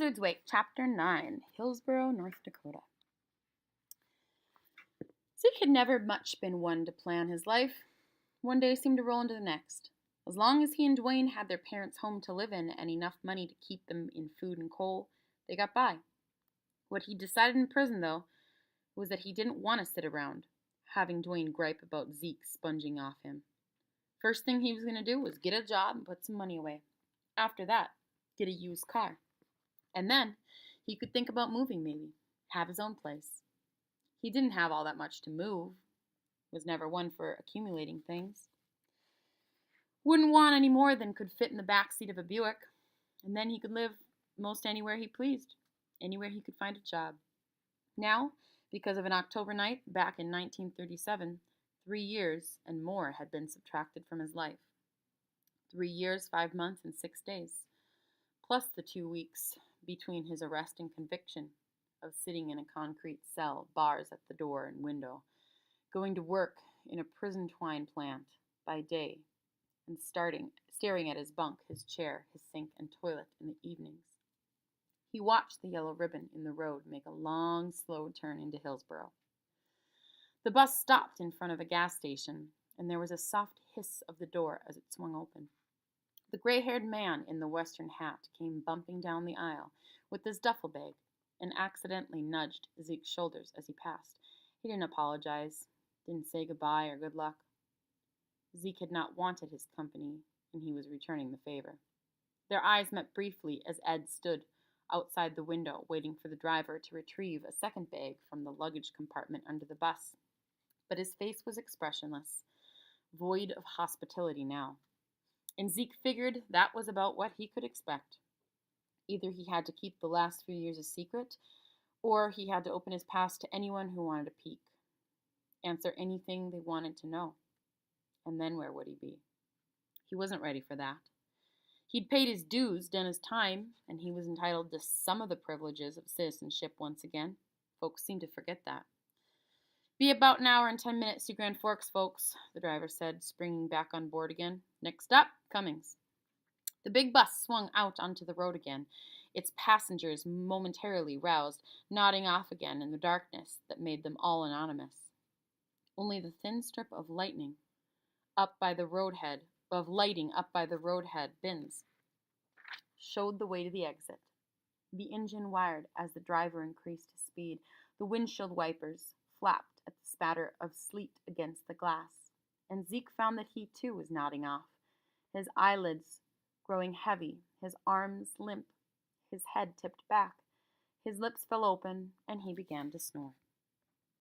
Wizard's Wake, Chapter 9, Hillsboro, North Dakota. Zeke had never much been one to plan his life. One day seemed to roll into the next. As long as he and Dwayne had their parents' home to live in and enough money to keep them in food and coal, they got by. What he decided in prison, though, was that he didn't want to sit around, having Dwayne gripe about Zeke sponging off him. First thing he was going to do was get a job and put some money away. After that, get a used car. And then he could think about moving, maybe, have his own place. He didn't have all that much to move, was never one for accumulating things. Wouldn't want any more than could fit in the back seat of a Buick, and then he could live most anywhere he pleased, anywhere he could find a job. Now, because of an October night back in 1937, 3 years and more had been subtracted from his life. 3 years, 5 months, and 6 days, plus the 2 weeks between his arrest and conviction of sitting in a concrete cell, bars at the door and window, going to work in a prison twine plant by day, and staring at his bunk, his chair, his sink, and toilet in the evenings. He watched the yellow ribbon in the road make a long, slow turn into Hillsboro. The bus stopped in front of a gas station, and there was a soft hiss of the door as it swung open. The gray-haired man in the western hat came bumping down the aisle with his duffel bag and accidentally nudged Zeke's shoulders as he passed. He didn't apologize, didn't say goodbye or good luck. Zeke had not wanted his company, and he was returning the favor. Their eyes met briefly as Ed stood outside the window waiting for the driver to retrieve a second bag from the luggage compartment under the bus. But his face was expressionless, void of hospitality now. And Zeke figured that was about what he could expect. Either he had to keep the last few years a secret, or he had to open his past to anyone who wanted a peek. Answer anything they wanted to know. And then where would he be? He wasn't ready for that. He'd paid his dues, done his time, and he was entitled to some of the privileges of citizenship once again. Folks seem to forget that. Be about an hour and 10 minutes to Grand Forks, folks, the driver said, springing back on board again. Next stop, Cummings. The big bus swung out onto the road again, its passengers momentarily roused, nodding off again in the darkness that made them all anonymous. Only the thin strip of lighting up by the roadhead bins showed the way to the exit. The engine wired as the driver increased his speed. The windshield wipers flapped at the spatter of sleet against the glass, and Zeke found that he too was nodding off, his eyelids growing heavy, his arms limp, his head tipped back. His lips fell open, and he began to snore.